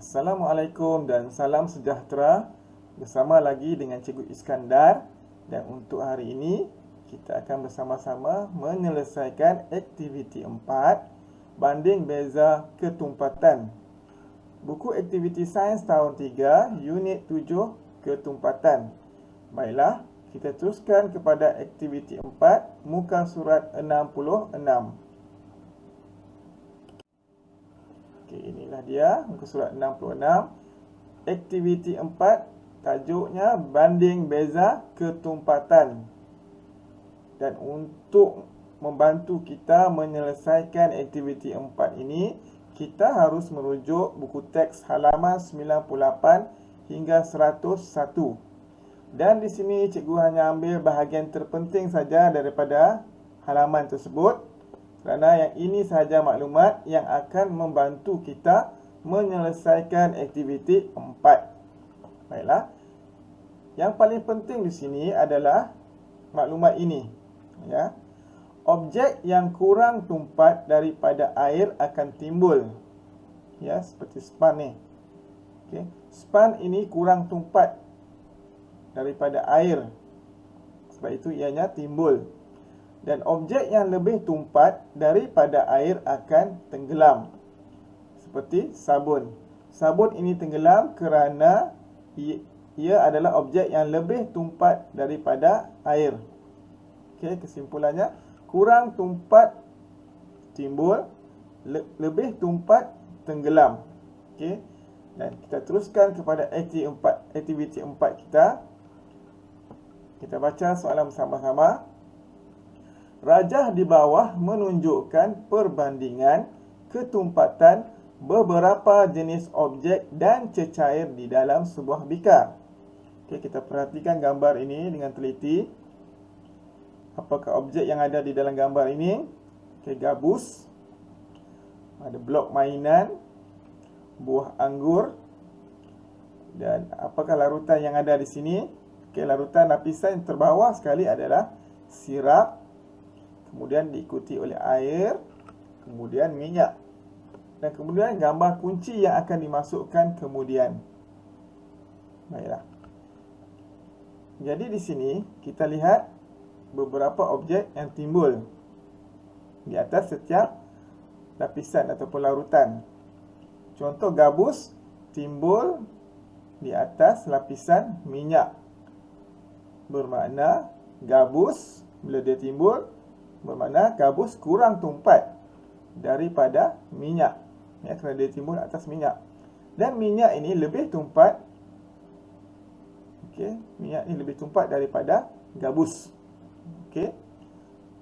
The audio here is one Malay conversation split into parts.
Assalamualaikum dan salam sejahtera. Bersama lagi dengan Cikgu Iskandar. Dan untuk hari ini kita akan bersama-sama menyelesaikan aktiviti 4, banding beza ketumpatan. Buku aktiviti sains tahun 3, unit 7, ketumpatan. Baiklah, kita teruskan kepada aktiviti 4, muka surat 66. Okey, inilah dia muka surat 66. Aktiviti 4, tajuknya banding beza ketumpatan. Dan untuk membantu kita menyelesaikan aktiviti 4 ini, kita harus merujuk buku teks halaman 98 hingga 101. Dan di sini cikgu hanya ambil bahagian terpenting saja daripada halaman tersebut, kerana yang ini sahaja maklumat yang akan membantu kita menyelesaikan aktiviti 4. Baiklah. Yang paling penting di sini adalah maklumat ini, ya. Objek yang kurang tumpat daripada air akan timbul. Ya, seperti span ni. Okey, span ini kurang tumpat daripada air. Sebab itu ianya timbul. Dan objek yang lebih tumpat daripada air akan tenggelam. Seperti sabun. Sabun ini tenggelam kerana ia adalah objek yang lebih tumpat daripada air. Okey, kesimpulannya, kurang tumpat timbul, lebih tumpat tenggelam. Okey. Dan kita teruskan kepada aktiviti 4 kita. Kita baca soalan bersama-sama. Rajah di bawah menunjukkan perbandingan ketumpatan beberapa jenis objek dan cecair di dalam sebuah bikar. Okey, kita perhatikan gambar ini dengan teliti. Apakah objek yang ada di dalam gambar ini? Okey, gabus. Ada blok mainan, buah anggur. Dan apakah larutan yang ada di sini? Okey, larutan lapisan yang terbawah sekali adalah sirap. Kemudian diikuti oleh air. Kemudian minyak. Dan kemudian gambar kunci yang akan dimasukkan kemudian. Baiklah. Jadi di sini kita lihat beberapa objek yang timbul di atas setiap lapisan ataupun larutan. Contoh gabus timbul di atas lapisan minyak. Bermakna gabus bila dia timbul, bermakna gabus kurang tumpat daripada minyak. Ya, kerana dia timbul atas minyak. Dan minyak ini lebih tumpat. Okey, minyak ini lebih tumpat daripada gabus. Okey.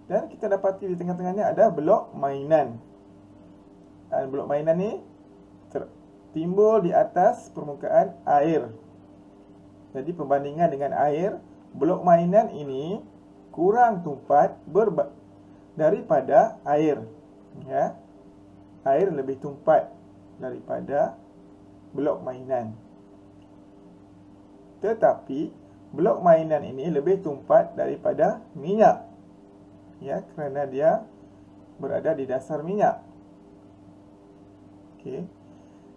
Dan kita dapati di tengah-tengahnya ada blok mainan. Dan blok mainan ni timbul di atas permukaan air. Jadi perbandingan dengan air, blok mainan ini kurang tumpat daripada air. Ya. Air lebih tumpat daripada blok mainan. Tetapi blok mainan ini lebih tumpat daripada minyak. Ya, kerana dia berada di dasar minyak. Okey.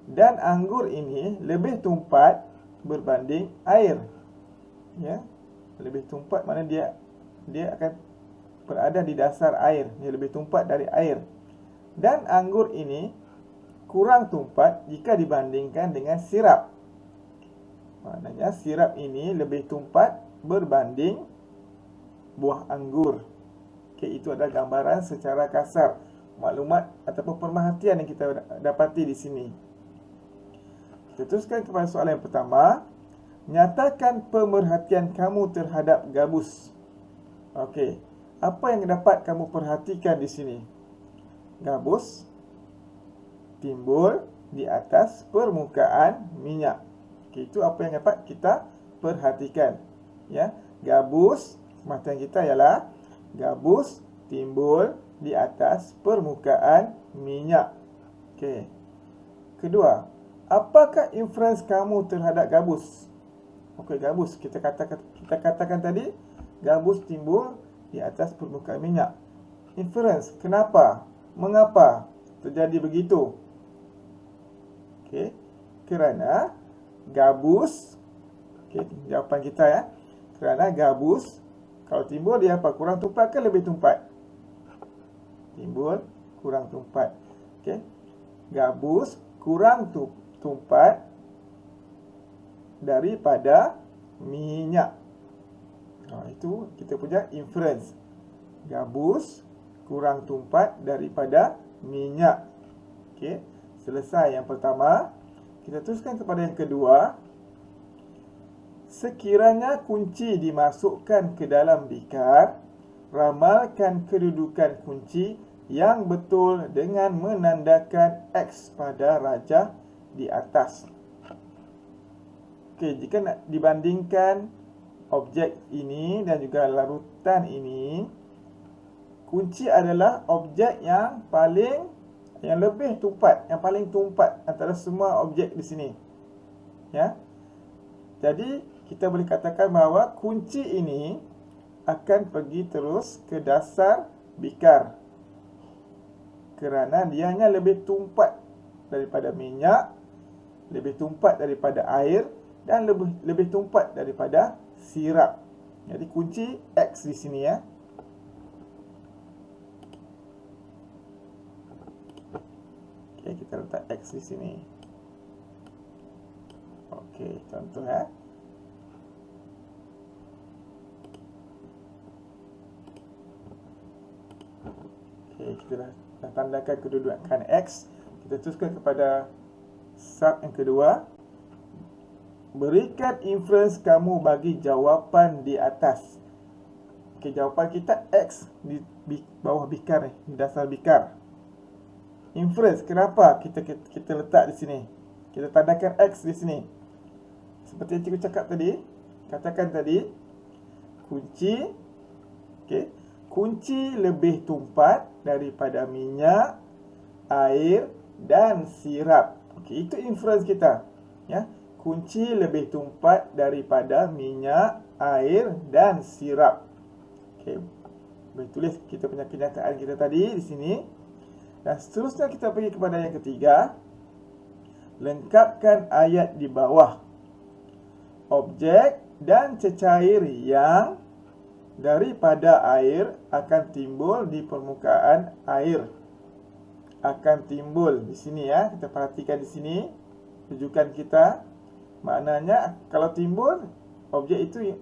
Dan anggur ini lebih tumpat berbanding air. Ya. Lebih tumpat maknanya dia akan berada di dasar air. Dia lebih tumpat dari air. Dan anggur ini kurang tumpat jika dibandingkan dengan sirap. Maknanya sirap ini lebih tumpat berbanding buah anggur. Okey, itu adalah gambaran secara kasar, maklumat ataupun pemerhatian yang kita dapati di sini. Kita teruskan kepada soalan yang pertama. Nyatakan pemerhatian kamu terhadap gabus. Okey, apa yang dapat kamu perhatikan di sini? Gabus timbul di atas permukaan minyak. Okey, itu apa yang dapat kita perhatikan. Ya, gabus, perhatian kita ialah gabus timbul di atas permukaan minyak. Okey. Kedua, apakah inference kamu terhadap gabus? Okey, gabus kita katakan tadi gabus timbul di atas permukaan minyak. Inference, kenapa? Mengapa terjadi begitu? Okey. kerana gabus, okey, jawapan kita ya. Kerana gabus, kalau timbul dia apa? Kurang tumpat ke lebih tumpat? Timbul kurang tumpat. Okey. Gabus kurang tumpat daripada minyak. Itu kita punya inference. Gabus kurang tumpat daripada minyak. Okey, selesai yang pertama. Kita teruskan kepada yang kedua. Sekiranya kunci dimasukkan ke dalam bikar, ramalkan kedudukan kunci yang betul dengan menandakan X pada rajah di atas. Okey, jika nak dibandingkan objek ini dan juga larutan ini, kunci adalah objek yang lebih tumpat, yang paling tumpat antara semua objek di sini. Ya. Jadi, kita boleh katakan bahawa kunci ini akan pergi terus ke dasar bikar. Kerana dianya lebih tumpat daripada minyak, lebih tumpat daripada air dan lebih tumpat daripada sirap. Jadi kunci X di sini ya. Okey, kita letak X di sini. Okey, contoh ya. Okey, kita dah tandakan kedudukan X. Kita teruskan kepada sub yang kedua. Berikan inference kamu bagi jawapan di atas. Okey, jawapan kita X di bawah bikar ni, di dasar bikar. Inference, kenapa kita letak di sini? Kita tandakan X di sini. Seperti yang cikgu cakap tadi, katakan tadi, kunci, okey, kunci lebih tumpat daripada minyak, air dan sirap. Okey, itu inference kita, ya. Kunci lebih tumpat daripada minyak, air dan sirap. Okey, boleh tulis kita punya kenyataan kita tadi di sini. Dan seterusnya kita pergi kepada yang ketiga. Lengkapkan ayat di bawah. Objek dan cecair yang daripada air akan timbul di permukaan air. Akan timbul di sini ya. Kita perhatikan di sini rujukan kita. Maknanya kalau timbul, objek itu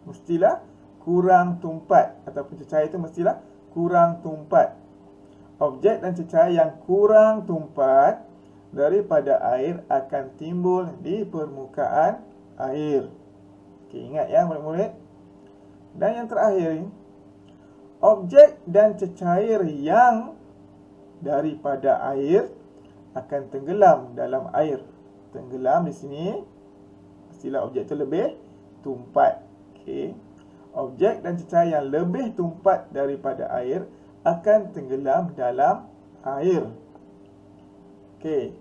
mestilah kurang tumpat, ataupun cecair itu mestilah kurang tumpat. Objek dan cecair yang kurang tumpat daripada air akan timbul di permukaan air. Okey, ingat ya murid-murid. Dan yang terakhir, objek dan cecair yang daripada air akan tenggelam dalam air. Tenggelam di sini, mestilah objek itu lebih tumpat. Okey. Objek dan cecair yang lebih tumpat daripada air akan tenggelam dalam air. Okey.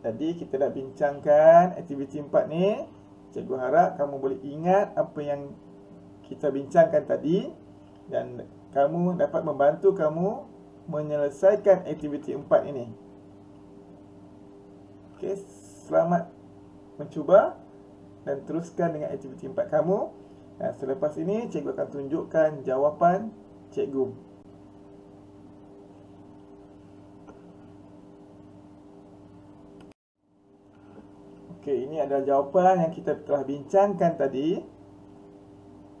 Jadi kita dah bincangkan aktiviti 4 ni. Cikgu harap kamu boleh ingat apa yang kita bincangkan tadi dan kamu dapat membantu kamu menyelesaikan aktiviti 4 ini. Okey, selamat mencuba dan teruskan dengan aktiviti 4 kamu. Dan selepas ini cikgu akan tunjukkan jawapan cikgu. Okey, ini adalah jawapan yang kita telah bincangkan tadi.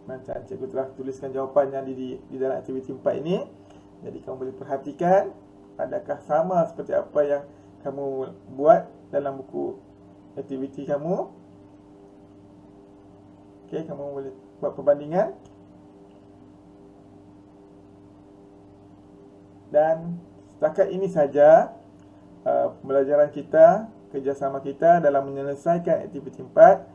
Macam cikgu telah tuliskan jawapannya di dalam aktiviti 4 ini. Jadi kamu boleh perhatikan adakah sama seperti apa yang kamu buat dalam buku aktiviti kamu. Okey, kamu boleh buat perbandingan. Dan setakat ini saja pembelajaran kita, kerjasama kita dalam menyelesaikan aktiviti 4.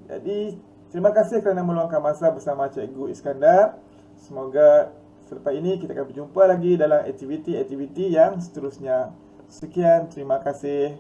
Jadi terima kasih kerana meluangkan masa bersama Cikgu Iskandar. Semoga selepas ini kita akan berjumpa lagi dalam aktiviti-aktiviti yang seterusnya. Sekian, terima kasih.